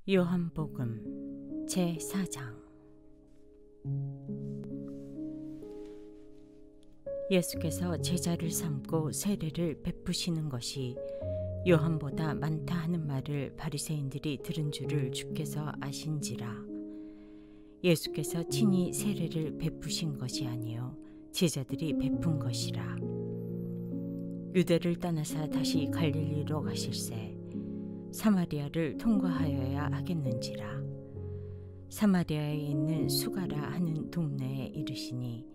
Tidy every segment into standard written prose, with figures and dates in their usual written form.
요한복음 제4장. 예수께서 제자를 삼고 세례를 베푸시는 것이 요한보다 많다 하는 말을 바리새인들이 들은 줄을 주께서 아신지라. 예수께서 친히 세례를 베푸신 것이 아니요 제자들이 베푼 것이라. 유대를 떠나사 다시 갈릴리로 가실새 사마리아를 통과하여야 하겠는지라. 사마리아에 있는 수가라 하는 동네에 이르시니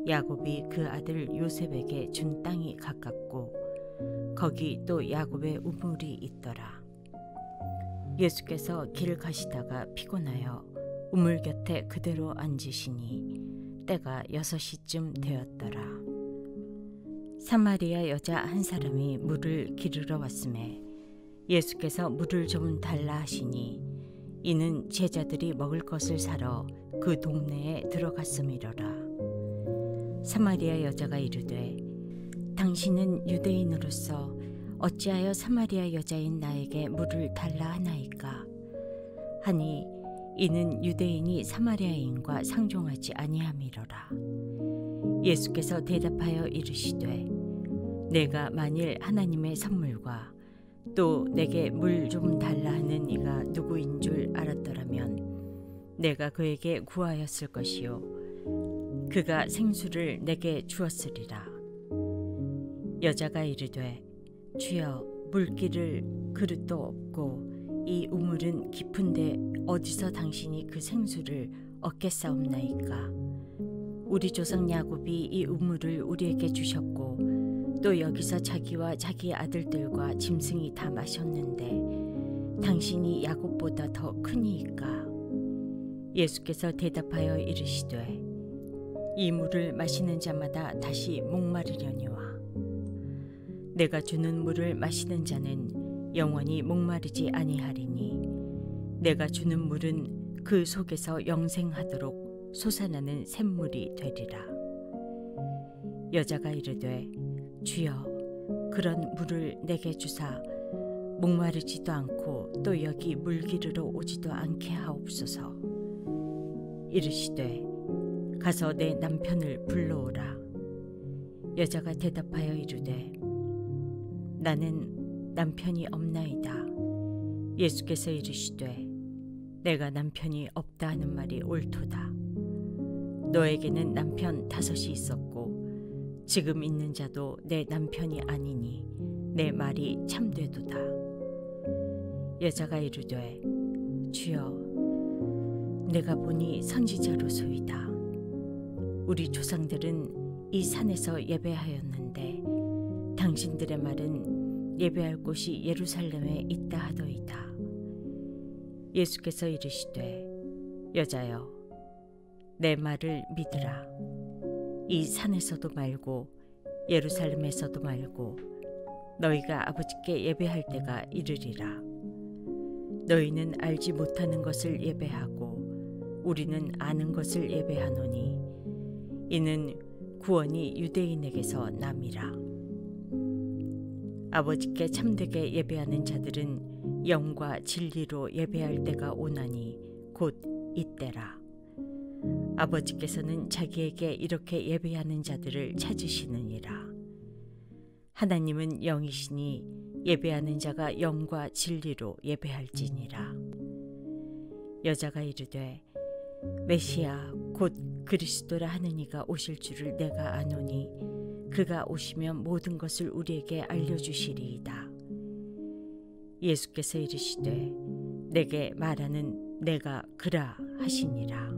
야곱이 그 아들 요셉에게 준 땅이 가깝고 거기 또 야곱의 우물이 있더라. 예수께서 길 가시다가 피곤하여 우물 곁에 그대로 앉으시니 때가 6시쯤 되었더라. 사마리아 여자 한 사람이 물을 기르러 왔음에 예수께서 물을 좀 달라 하시니 이는 제자들이 먹을 것을 사러 그 동네에 들어갔음이로라. 사마리아 여자가 이르되 당신은 유대인으로서 어찌하여 사마리아 여자인 나에게 물을 달라 하나이까 하니 이는 유대인이 사마리아인과 상종하지 아니함이로라. 예수께서 대답하여 이르시되 내가 만일 하나님의 선물과 또 내게 물 좀 달라 하는 이가 누구인 줄 알았더라면 내가 그에게 구하였을 것이요 그가 생수를 내게 주었으리라. 여자가 이르되 주여 물기를 그릇도 없고 이 우물은 깊은데 어디서 당신이 그 생수를 얻겠사옵나이까. 우리 조상 야곱이 이 우물을 우리에게 주셨고 또 여기서 자기와 자기 아들들과 짐승이 다 마셨는데 당신이 야곱보다 더 크니이까. 예수께서 대답하여 이르시되 이 물을 마시는 자마다 다시 목마르려니와 내가 주는 물을 마시는 자는 영원히 목마르지 아니하리니 내가 주는 물은 그 속에서 영생하도록 솟아나는 샘물이 되리라. 여자가 이르되 주여 그런 물을 내게 주사 목마르지도 않고 또 여기 물 기르러 오지도 않게 하옵소서. 이르시되 가서 내 남편을 불러오라. 여자가 대답하여 이르되 나는 남편이 없나이다. 예수께서 이르시되 내가 남편이 없다 하는 말이 옳도다. 너에게는 남편 5이 있었고 지금 있는 자도 내 남편이 아니니 내 말이 참되도다. 여자가 이르되 주여 내가 보니 선지자로소이다. 우리 조상들은 이 산에서 예배하였는데 당신들의 말은 예배할 곳이 예루살렘에 있다 하더이다. 예수께서 이르시되 여자여 내 말을 믿으라. 이 산에서도 말고 예루살렘에서도 말고 너희가 아버지께 예배할 때가 이르리라. 너희는 알지 못하는 것을 예배하고 우리는 아는 것을 예배하노니 이는 구원이 유대인에게서 남이라. 아버지께 참되게 예배하는 자들은 영과 진리로 예배할 때가 오나니 곧 이때라. 아버지께서는 자기에게 이렇게 예배하는 자들을 찾으시느니라. 하나님은 영이시니 예배하는 자가 영과 진리로 예배할지니라. 여자가 이르되 메시아 곧 그리스도라 하는 이가 오실 줄을 내가 아노니 그가 오시면 모든 것을 우리에게 알려주시리이다. 예수께서 이르시되 내게 말하는 내가 그라 하시니라.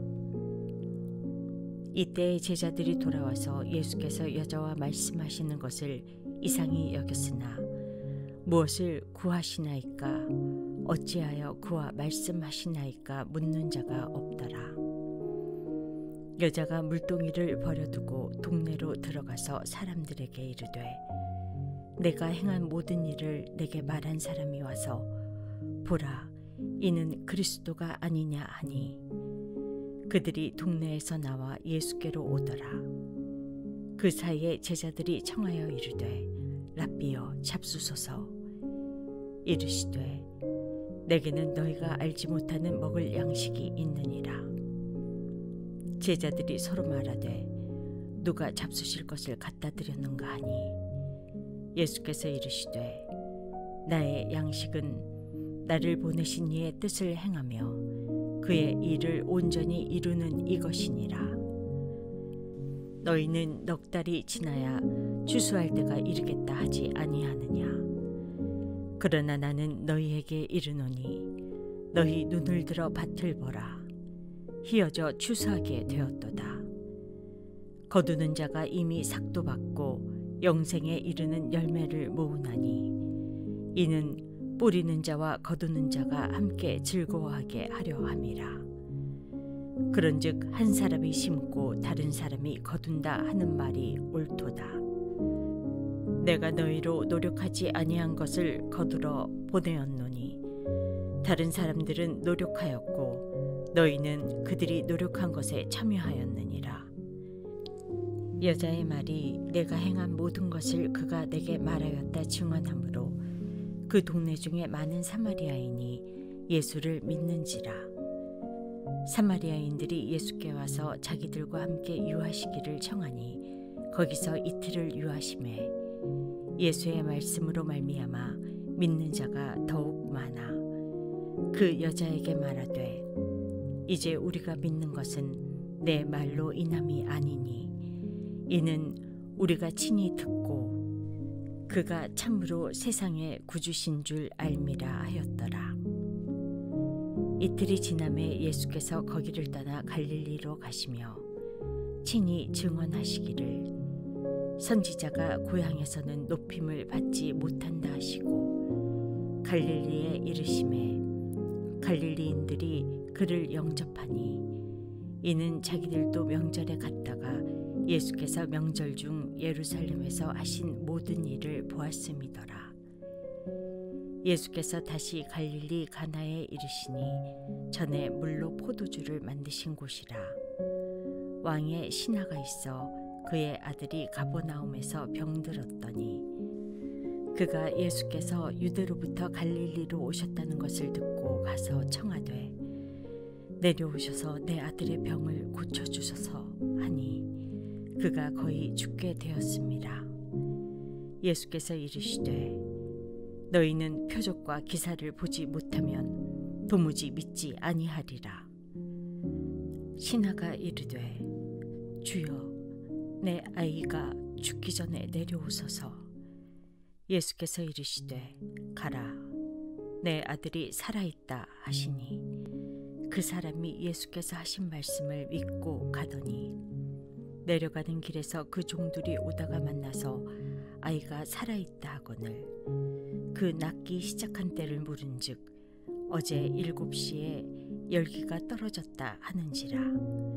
이때에 제자들이 돌아와서 예수께서 여자와 말씀하시는 것을 이상히 여겼으나 무엇을 구하시나이까 어찌하여 그와 말씀하시나이까 묻는 자가 없더라. 여자가 물동이를 버려두고 동네로 들어가서 사람들에게 이르되 내가 행한 모든 일을 내게 말한 사람이 와서 보라 이는 그리스도가 아니냐 하니 그들이 동네에서 나와 예수께로 오더라. 그 사이에 제자들이 청하여 이르되 랍비여 잡수소서. 이르시되 내게는 너희가 알지 못하는 먹을 양식이 있느니라. 제자들이 서로 말하되 누가 잡수실 것을 갖다 드렸는가 하니 예수께서 이르시되 나의 양식은 나를 보내신 이의 뜻을 행하며 그의 일을 온전히 이루는 이것이니라. 너희는 넉 달이 지나야 추수할 때가 이르겠다 하지 아니하느냐. 그러나 나는 너희에게 이르노니 너희 눈을 들어 밭을 보라. 희어져 추수하게 되었도다. 거두는 자가 이미 삭도 받고 영생에 이르는 열매를 모으나니 이는 뿌리는 자와 거두는 자가 함께 즐거워하게 하려 함이라. 그런즉 한 사람이 심고 다른 사람이 거둔다 하는 말이 옳도다. 내가 너희로 노력하지 아니한 것을 거두러 보내었노니 다른 사람들은 노력하였고 너희는 그들이 노력한 것에 참여하였느니라. 여자의 말이 내가 행한 모든 것을 그가 내게 말하였다 증언하므로 그 동네 중에 많은 사마리아인이 예수를 믿는지라. 사마리아인들이 예수께 와서 자기들과 함께 유하시기를 청하니 거기서 이틀을 유하심에 예수의 말씀으로 말미암아 믿는 자가 더욱 많아. 그 여자에게 말하되 이제 우리가 믿는 것은 내 말로 인함이 아니니 이는 우리가 친히 듣고 그가 참으로 세상의 구주신 줄 알미라 하였더라. 이틀이 지남에 예수께서 거기를 떠나 갈릴리로 가시며 친히 증언하시기를 선지자가 고향에서는 높임을 받지 못한다 하시고 갈릴리에 이르심에 갈릴리인들이 그를 영접하니 이는 자기들도 명절에 갔다가 예수께서 명절 중 예루살렘에서 하신 모든 일을 보았음이더라. 예수께서 다시 갈릴리 가나에 이르시니 전에 물로 포도주를 만드신 곳이라. 왕의 신하가 있어 그의 아들이 가버나움에서 병들었더니 그가 예수께서 유대로부터 갈릴리로 오셨다는 것을 듣고 가서 청하되 내려오셔서 내 아들의 병을 고쳐주소서 하니 그가 거의 죽게 되었습니다. 예수께서 이르시되 너희는 표적과 기사를 보지 못하면 도무지 믿지 아니하리라. 신하가 이르되 주여 내 아이가 죽기 전에 내려오소서. 예수께서 이르시되 가라 내 아들이 살아있다 하시니 그 사람이 예수께서 하신 말씀을 믿고 가더니 내려가는 길에서 그 종들이 오다가 만나서 아이가 살아있다 하거늘 그 낫기 시작한 때를 물은즉 어제 7시에 열기가 떨어졌다 하는지라.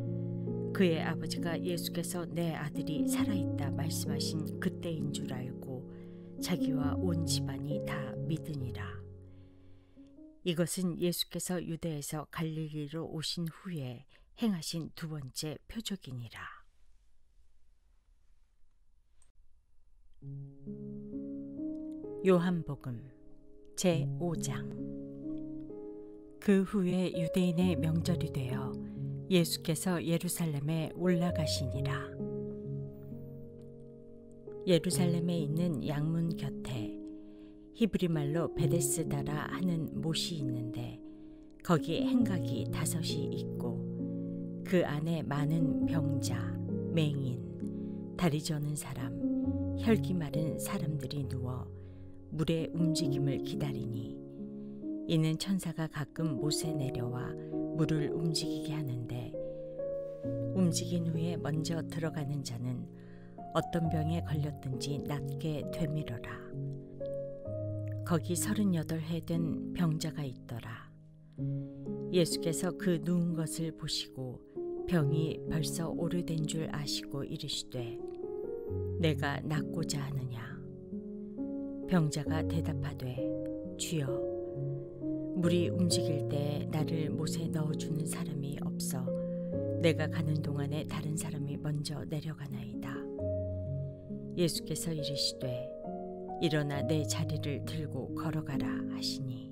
그의 아버지가 예수께서 내 아들이 살아있다 말씀하신 그때인 줄 알고 자기와 온 집안이 다 믿으니라. 이것은 예수께서 유대에서 갈릴리로 오신 후에 행하신 두 번째 표적이니라. 요한복음 제5장. 그 후에 유대인의 명절이 되어 예수께서 예루살렘에 올라가시니라. 예루살렘에 있는 양문 곁에 히브리 말로 베데스다라 하는 못이 있는데 거기 행각이 5이 있고 그 안에 많은 병자, 맹인, 다리 저는 사람, 혈기 마른 사람들이 누워 물의 움직임을 기다리니 이는 천사가 가끔 못에 내려와 물을 움직이게 하는데 움직인 후에 먼저 들어가는 자는 어떤 병에 걸렸든지 낫게 되밀어라. 거기 38해 된 병자가 있더라. 예수께서 그 누운 것을 보시고 병이 벌써 오래된 줄 아시고 이르시되 내가 낫고자 하느냐. 병자가 대답하되 주여 물이 움직일 때 나를 못에 넣어주는 사람이 없어 내가 가는 동안에 다른 사람이 먼저 내려가나이다. 예수께서 이르시되 일어나 내 자리를 들고 걸어가라 하시니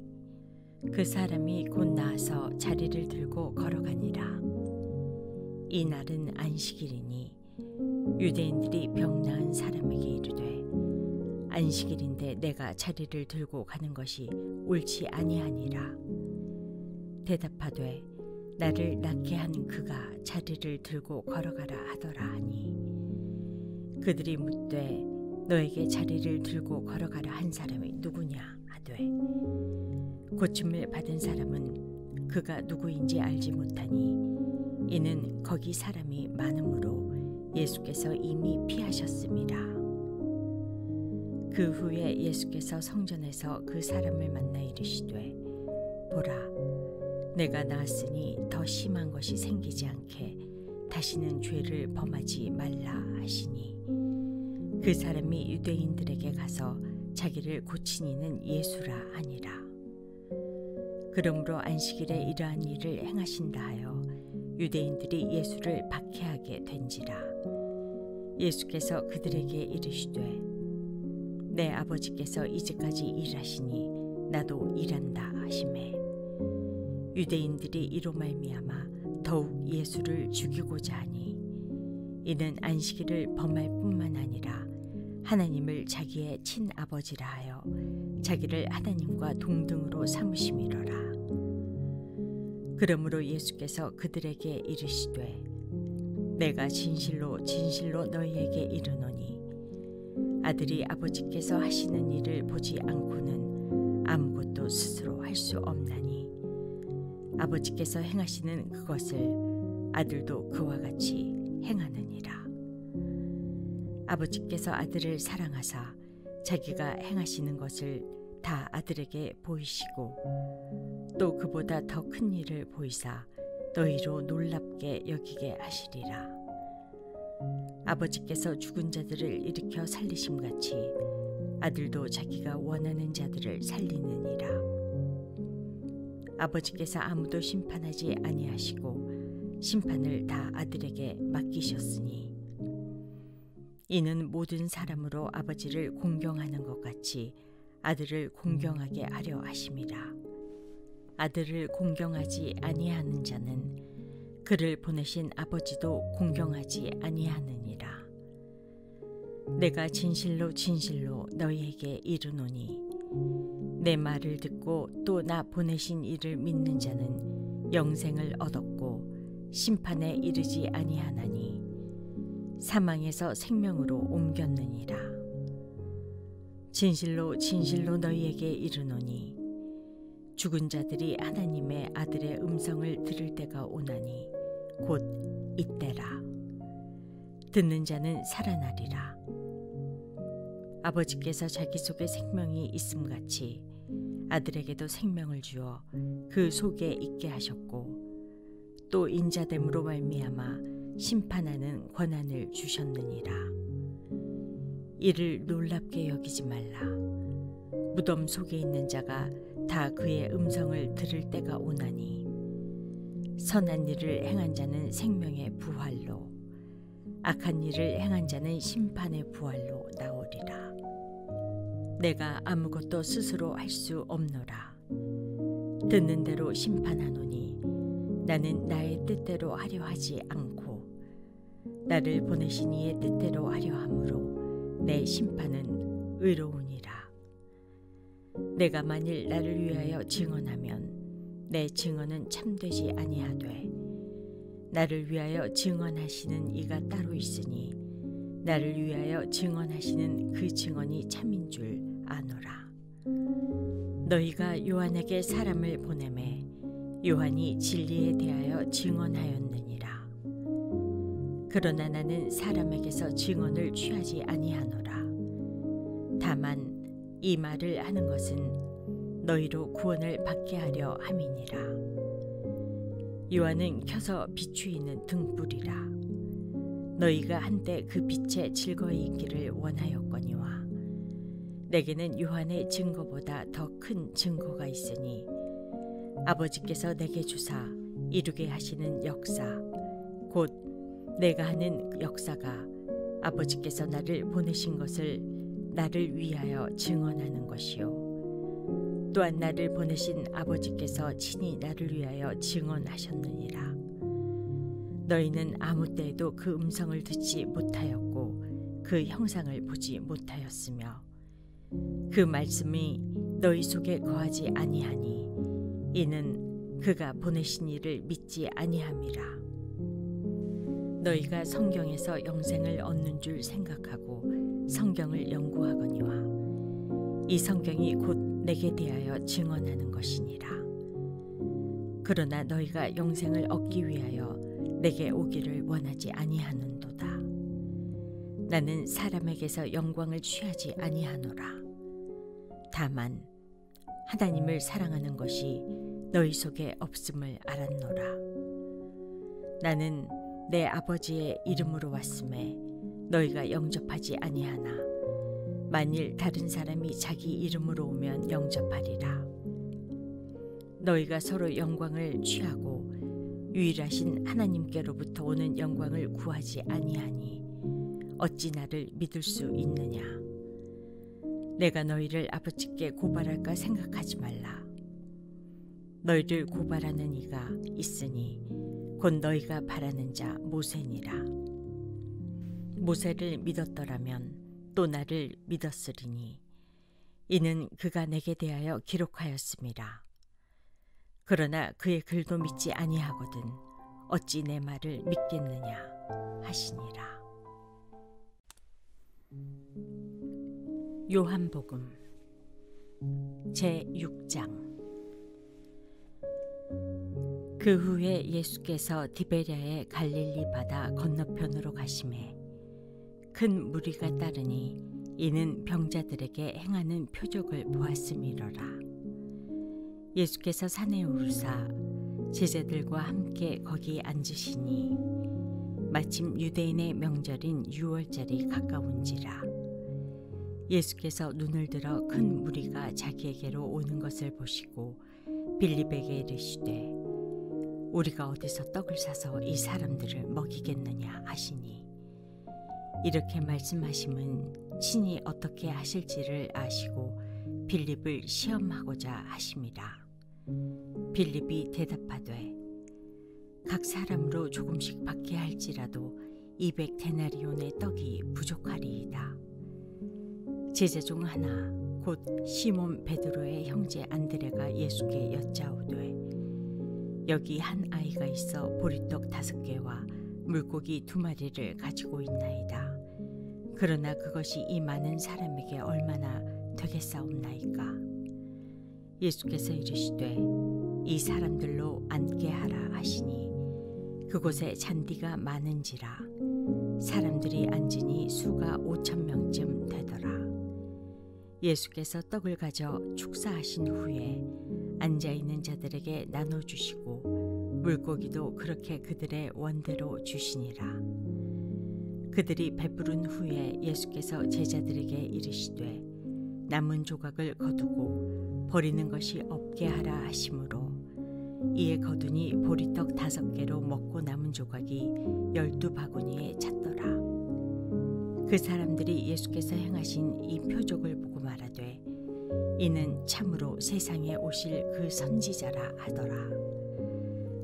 그 사람이 곧 나아서 자리를 들고 걸어가니라. 이 날은 안식일이니 유대인들이 병 나은 사람에게 이르되 안식일인데 내가 자리를 들고 가는 것이 옳지 아니하니라. 대답하되 나를 낫게 한 그가 자리를 들고 걸어가라 하더라 하니 그들이 묻되 너에게 자리를 들고 걸어가라 한 사람이 누구냐 하되 고침을 받은 사람은 그가 누구인지 알지 못하니 이는 거기 사람이 많음으로 예수께서 이미 피하셨음이라. 그 후에 예수께서 성전에서 그 사람을 만나 이르시되 보라 내가 나았으니 더 심한 것이 생기지 않게 다시는 죄를 범하지 말라 하시니 그 사람이 유대인들에게 가서 자기를 고친 이는 예수라 하니라. 그러므로 안식일에 이러한 일을 행하신다 하여 유대인들이 예수를 박해하게 된지라. 예수께서 그들에게 이르시되 내 아버지께서 이제까지 일하시니 나도 일한다 하시매 유대인들이 이로 말미암아 더욱 예수를 죽이고자 하니 이는 안식일을 범할 뿐만 아니라 하나님을 자기의 친아버지라 하여 자기를 하나님과 동등으로 삼으심이로라. 그러므로 예수께서 그들에게 이르시되 내가 진실로 진실로 너희에게 이르노니 아들이 아버지께서 하시는 일을 보지 않고는 아무것도 스스로 할 수 없나니 아버지께서 행하시는 그것을 아들도 그와 같이 행하느니라. 아버지께서 아들을 사랑하사 자기가 행하시는 것을 다 아들에게 보이시고 또 그보다 더 큰 일을 보이사 너희로 놀랍게 여기게 하시리라. 아버지께서 죽은 자들을 일으켜 살리심같이 아들도 자기가 원하는 자들을 살리느니라. 아버지께서 아무도 심판하지 아니하시고 심판을 다 아들에게 맡기셨으니 이는 모든 사람으로 아버지를 공경하는 것 같이 아들을 공경하게 하려 하심이라. 아들을 공경하지 아니하는 자는 그를 보내신 아버지도 공경하지 아니하느니라. 내가 진실로 진실로 너희에게 이르노니 내 말을 듣고 또 나 보내신 이를 믿는 자는 영생을 얻었고 심판에 이르지 아니하나니 사망에서 생명으로 옮겼느니라. 진실로 진실로 너희에게 이르노니 죽은 자들이 하나님의 아들의 음성을 들을 때가 오나니 곧 이때라. 듣는 자는 살아나리라. 아버지께서 자기 속에 생명이 있음같이 아들에게도 생명을 주어 그 속에 있게 하셨고 또 인자됨으로 말미암아 심판하는 권한을 주셨느니라. 이를 놀랍게 여기지 말라. 무덤 속에 있는 자가 다 그의 음성을 들을 때가 오나니 선한 일을 행한 자는 생명의 부활로 악한 일을 행한 자는 심판의 부활로 나오리라. 내가 아무것도 스스로 할 수 없노라. 듣는 대로 심판하노니 나는 나의 뜻대로 하려 하지 않고 나를 보내신 이의 뜻대로 하려 함으로 내 심판은 의로우니라. 내가 만일 나를 위하여 증언하면 내 증언은 참되지 아니하되 나를 위하여 증언하시는 이가 따로 있으니 나를 위하여 증언하시는 그 증언이 참인 줄 아노라. 너희가 요한에게 사람을 보내매 요한이 진리에 대하여 증언하였느니라. 그러나 나는 사람에게서 증언을 취하지 아니하노라. 다만 이 말을 하는 것은 너희로 구원을 받게 하려 함이니라. 요한은 켜서 비추이는 등불이라. 너희가 한때 그 빛에 즐거이 있기를 원하였거니와 내게는 요한의 증거보다 더 큰 증거가 있으니 아버지께서 내게 주사 이루게 하시는 역사 곧 내가 하는 역사가 아버지께서 나를 보내신 것을 나를 위하여 증언하는 것이요 또한 나를 보내신 아버지께서 친히 나를 위하여 증언하셨느니라. 너희는 아무 때에도 그 음성을 듣지 못하였고 그 형상을 보지 못하였으며 그 말씀이 너희 속에 거하지 아니하니 이는 그가 보내신 이를 믿지 아니함이라. 너희가 성경에서 영생을 얻는 줄 생각하고 성경을 연구하거니와 이 성경이 곧 내게 대하여 증언하는 것이니라. 그러나 너희가 영생을 얻기 위하여 내게 오기를 원하지 아니하는도다. 나는 사람에게서 영광을 취하지 아니하노라. 다만 하나님을 사랑하는 것이 너희 속에 없음을 알았노라. 나는 내 아버지의 이름으로 왔음에 너희가 영접하지 아니하나 만일 다른 사람이 자기 이름으로 오면 영접하리라. 너희가 서로 영광을 취하고 유일하신 하나님께로부터 오는 영광을 구하지 아니하니 어찌 나를 믿을 수 있느냐. 내가 너희를 아버지께 고발할까 생각하지 말라. 너희를 고발하는 이가 있으니 곧 너희가 바라는 자 모세니라. 모세를 믿었더라면 또 나를 믿었으리니 이는 그가 내게 대하여 기록하였음이라. 그러나 그의 글도 믿지 아니하거든 어찌 내 말을 믿겠느냐 하시니라. 요한복음 제6장. 그 후에 예수께서 디베랴의 갈릴리 바다 건너편으로 가시매 큰 무리가 따르니 이는 병자들에게 행하는 표적을 보았음이로라. 예수께서 산에 오르사 제자들과 함께 거기 앉으시니 마침 유대인의 명절인 유월절이 가까운지라. 예수께서 눈을 들어 큰 무리가 자기에게로 오는 것을 보시고 빌립에게 이르시되 우리가 어디서 떡을 사서 이 사람들을 먹이겠느냐 하시니 이렇게 말씀하심은 친히 어떻게 하실지를 아시고 빌립을 시험하고자 하심이라. 빌립이 대답하되 각 사람으로 조금씩 받게 할지라도 200데나리온의 떡이 부족하리이다. 제자 중 하나 곧 시몬 베드로의 형제 안드레가 예수께 여짜오되 여기 한 아이가 있어 보리떡 5개와 물고기 2마리를 가지고 있나이다. 그러나 그것이 이 많은 사람에게 얼마나 되겠사옵나이까. 예수께서 이르시되 이 사람들로 앉게 하라 하시니 그곳에 잔디가 많은지라 사람들이 앉으니 수가 5,000명쯤 되더라. 예수께서 떡을 가져 축사하신 후에 앉아있는 자들에게 나눠주시고 물고기도 그렇게 그들의 원대로 주시니라. 그들이 배부른 후에 예수께서 제자들에게 이르시되 남은 조각을 거두고 버리는 것이 없게 하라 하시므로 이에 거두니 보리떡 5개로 먹고 남은 조각이 12바구니에 찼더라. 그 사람들이 예수께서 행하신 이 표적을 보고 말하되 이는 참으로 세상에 오실 그 선지자라 하더라.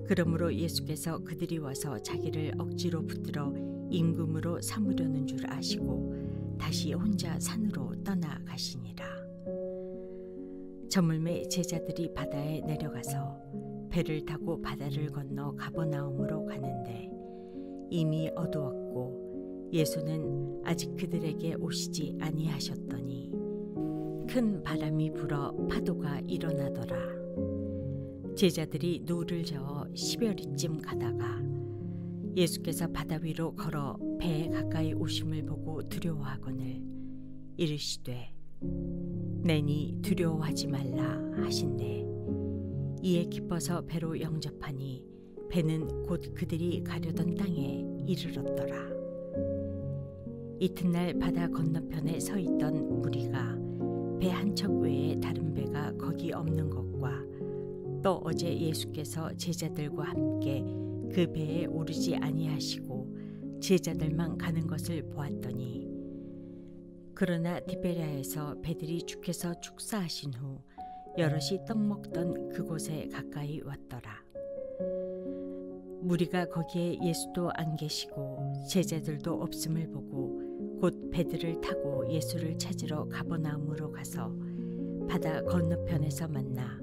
그러므로 예수께서 그들이 와서 자기를 억지로 붙들어 임금으로 삼으려는 줄 아시고 다시 혼자 산으로 떠나가시니라. 저물매 제자들이 바다에 내려가서 배를 타고 바다를 건너 가버나움으로 가는데 이미 어두웠고 예수는 아직 그들에게 오시지 아니하셨더니 큰 바람이 불어 파도가 일어나더라. 제자들이 노를 저어 10여리쯤 가다가 예수께서 바다 위로 걸어 배에 가까이 오심을 보고 두려워하거늘 이르시되 내니 두려워하지 말라 하신대 이에 기뻐서 배로 영접하니 배는 곧 그들이 가려던 땅에 이르렀더라. 이튿날 바다 건너편에 서 있던 무리가 배 한 척 외에 다른 배가 거기 없는 것과 또 어제 예수께서 제자들과 함께 그 배에 오르지 아니하시고 제자들만 가는 것을 보았더니 그러나 디베랴에서 배들이 주께서 축사하신 후 여럿이 떡 먹던 그곳에 가까이 왔더라. 무리가 거기에 예수도 안 계시고 제자들도 없음을 보고 곧 배들을 타고 예수를 찾으러 가버나움으로 가서 바다 건너편에서 만나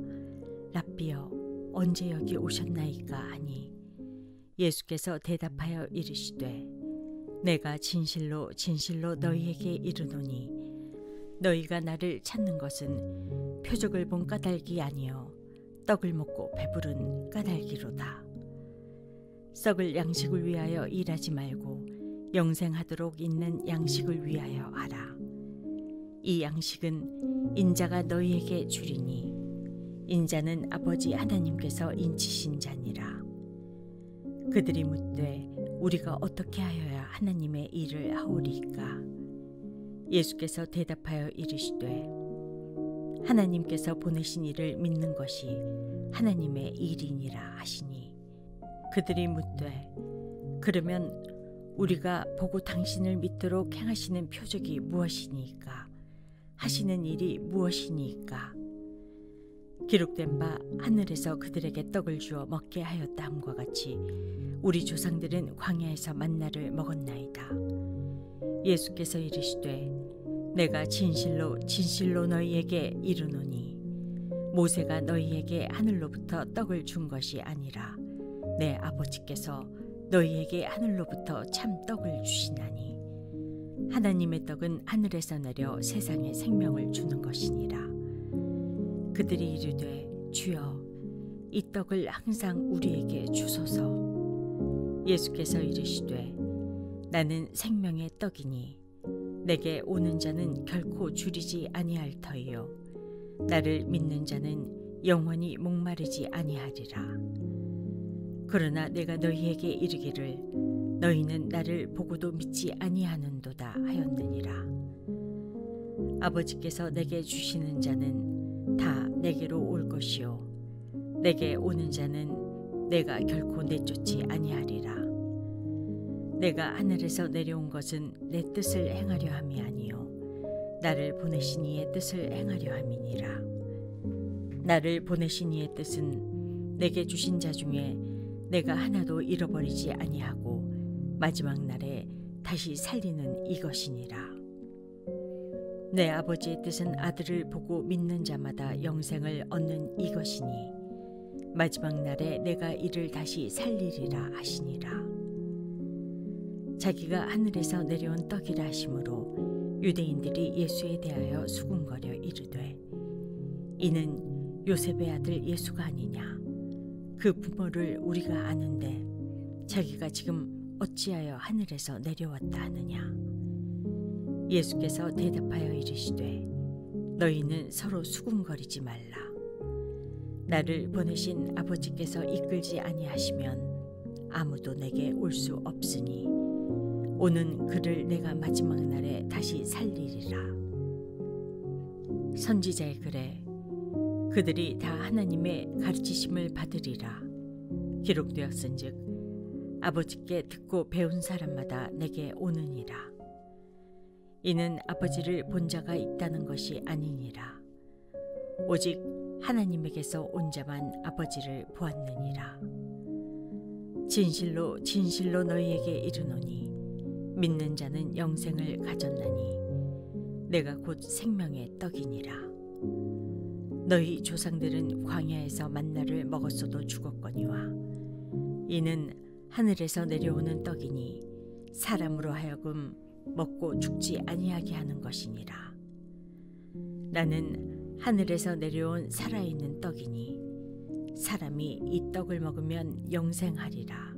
랍비여 언제 여기 오셨나이까 하니 예수께서 대답하여 이르시되 내가 진실로 진실로 너희에게 이르노니 너희가 나를 찾는 것은 표적을 본 까닭이 아니요 떡을 먹고 배부른 까닭이로다. 썩을 양식을 위하여 일하지 말고 영생하도록 있는 양식을 위하여 하라. 이 양식은 인자가 너희에게 주리니 인자는 아버지 하나님께서 인치신 자니라. 그들이 묻되 우리가 어떻게 하여야 하나님의 일을 하오리이까? 예수께서 대답하여 이르시되 하나님께서 보내신 이를 믿는 것이 하나님의 일이니라 하시니 그들이 묻되 그러면 우리가 보고 당신을 믿도록 행하시는 표적이 무엇이니까? 하시는 일이 무엇이니까? 기록된 바 하늘에서 그들에게 떡을 주어 먹게 하였다 함과 같이 우리 조상들은 광야에서 만나를 먹었나이다. 예수께서 이르시되 내가 진실로 진실로 너희에게 이르노니 모세가 너희에게 하늘로부터 떡을 준 것이 아니라 내 아버지께서 너희에게 하늘로부터 참 떡을 주시나니 하나님의 떡은 하늘에서 내려 세상에 생명을 주는 것이니라. 그들이 이르되 주여 이 떡을 항상 우리에게 주소서. 예수께서 이르시되 나는 생명의 떡이니 내게 오는 자는 결코 줄이지 아니할 터이요 나를 믿는 자는 영원히 목마르지 아니하리라. 그러나 내가 너희에게 이르기를 너희는 나를 보고도 믿지 아니하는도다 하였느니라. 아버지께서 내게 주시는 자는 다 내게로 올 것이요 내게 오는 자는 내가 결코 내쫓지 아니하리라. 내가 하늘에서 내려온 것은 내 뜻을 행하려 함이 아니요 나를 보내신 이의 뜻을 행하려 함이니라. 나를 보내신 이의 뜻은 내게 주신 자 중에 내가 하나도 잃어버리지 아니하고 마지막 날에 다시 살리는 이것이니라. 내 아버지의 뜻은 아들을 보고 믿는 자마다 영생을 얻는 이것이니 마지막 날에 내가 이를 다시 살리리라 하시니라. 자기가 하늘에서 내려온 떡이라 하심으로 유대인들이 예수에 대하여 수군거려 이르되 이는 요셉의 아들 예수가 아니냐? 그 부모를 우리가 아는데 자기가 지금 어찌하여 하늘에서 내려왔다 하느냐? 예수께서 대답하여 이르시되 너희는 서로 수군거리지 말라. 나를 보내신 아버지께서 이끌지 아니하시면 아무도 내게 올 수 없으니 오는 그를 내가 마지막 날에 다시 살리리라. 선지자의 글에 그들이 다 하나님의 가르치심을 받으리라 기록되었은즉 아버지께 듣고 배운 사람마다 내게 오느니라. 이는 아버지를 본 자가 있다는 것이 아니니라. 오직 하나님에게서 온 자만 아버지를 보았느니라. 진실로 진실로 너희에게 이르노니 믿는 자는 영생을 가졌나니 내가 곧 생명의 떡이니라. 너희 조상들은 광야에서 만나를 먹었어도 죽었거니와 이는 하늘에서 내려오는 떡이니 사람으로 하여금 먹고 죽지 아니하게 하는 것이니라. 나는 하늘에서 내려온 살아있는 떡이니 사람이 이 떡을 먹으면 영생하리라.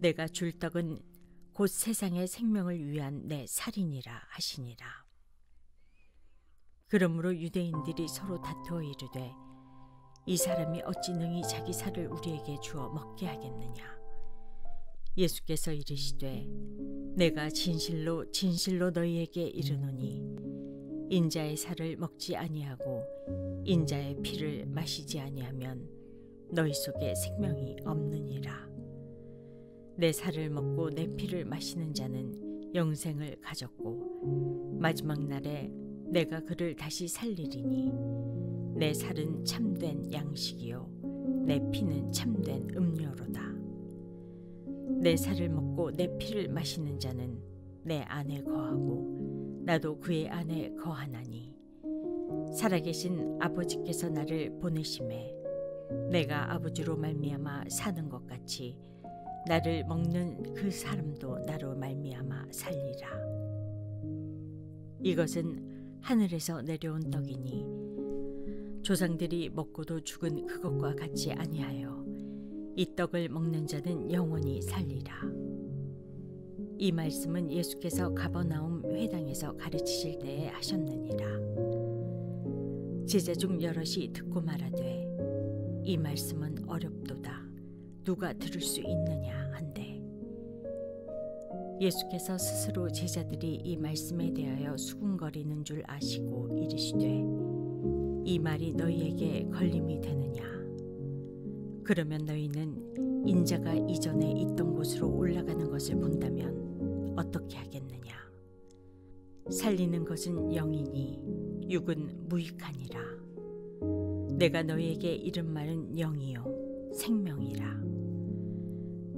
내가 줄 떡은 곧 세상의 생명을 위한 내 살이니라 하시니라. 그러므로 유대인들이 서로 다투어 이르되 이 사람이 어찌 능히 자기 살을 우리에게 주어 먹게 하겠느냐? 예수께서 이르시되 내가 진실로 진실로 너희에게 이르노니 인자의 살을 먹지 아니하고 인자의 피를 마시지 아니하면 너희 속에 생명이 없느니라. 내 살을 먹고 내 피를 마시는 자는 영생을 가졌고 마지막 날에 내가 그를 다시 살리리니 내 살은 참된 양식이요 내 피는 참된 음료로다. 내 살을 먹고 내 피를 마시는 자는 내 안에 거하고 나도 그의 안에 거하나니 살아계신 아버지께서 나를 보내심에 내가 아버지로 말미암아 사는 것 같이 나를 먹는 그 사람도 나로 말미암아 살리라. 이것은 하늘에서 내려온 떡이니 조상들이 먹고도 죽은 그것과 같이 아니하여 이 떡을 먹는 자는 영원히 살리라. 이 말씀은 예수께서 가버나움 회당에서 가르치실 때에 하셨느니라. 제자 중 여럿이 듣고 말하되 이 말씀은 어렵도다. 누가 들을 수 있느냐 한대. 예수께서 스스로 제자들이 이 말씀에 대하여 수군거리는 줄 아시고 이르시되 이 말이 너희에게 걸림이 되느냐. 그러면 너희는 인자가 이전에 있던 곳으로 올라가는 것을 본다면 어떻게 하겠느냐. 살리는 것은 영이니 육은 무익하니라. 내가 너희에게 이른 말은 영이요 생명이라.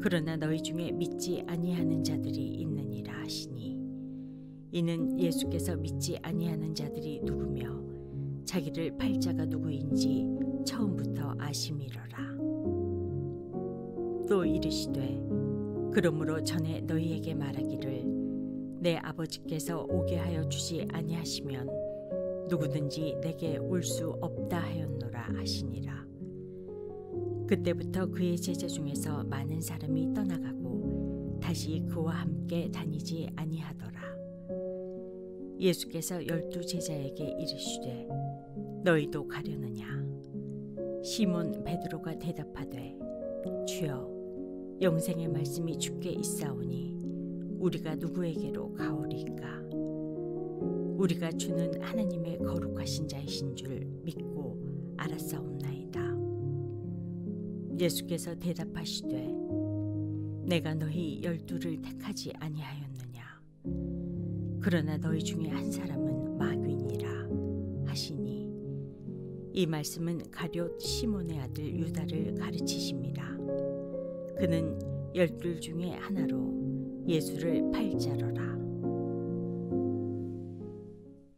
그러나 너희 중에 믿지 아니하는 자들이 있느니라 하시니 이는 예수께서 믿지 아니하는 자들이 누구며 자기를 팔 자가 누구인지 처음부터 아심이로라. 또 이르시되 그러므로 전에 너희에게 말하기를 내 아버지께서 오게 하여 주지 아니하시면 누구든지 내게 올 수 없다 하였노라 하시니라. 그때부터 그의 제자 중에서 많은 사람이 떠나가고 다시 그와 함께 다니지 아니하더라. 예수께서 12 제자에게 이르시되 너희도 가려느냐. 시몬 베드로가 대답하되 주여 영생의 말씀이 주께 있사오니 우리가 누구에게로 가오리까. 우리가 주는 하나님의 거룩하신 자이신 줄 믿고 알았사옵나이다. 예수께서 대답하시되 내가 너희 12를 택하지 아니하였느냐. 그러나 너희 중에 한 사람은 마귀니라 하시니 이 말씀은 가룟 시몬의 아들 유다를 가르치심이라. 그는 12 중에 하나로 예수를 팔자로라.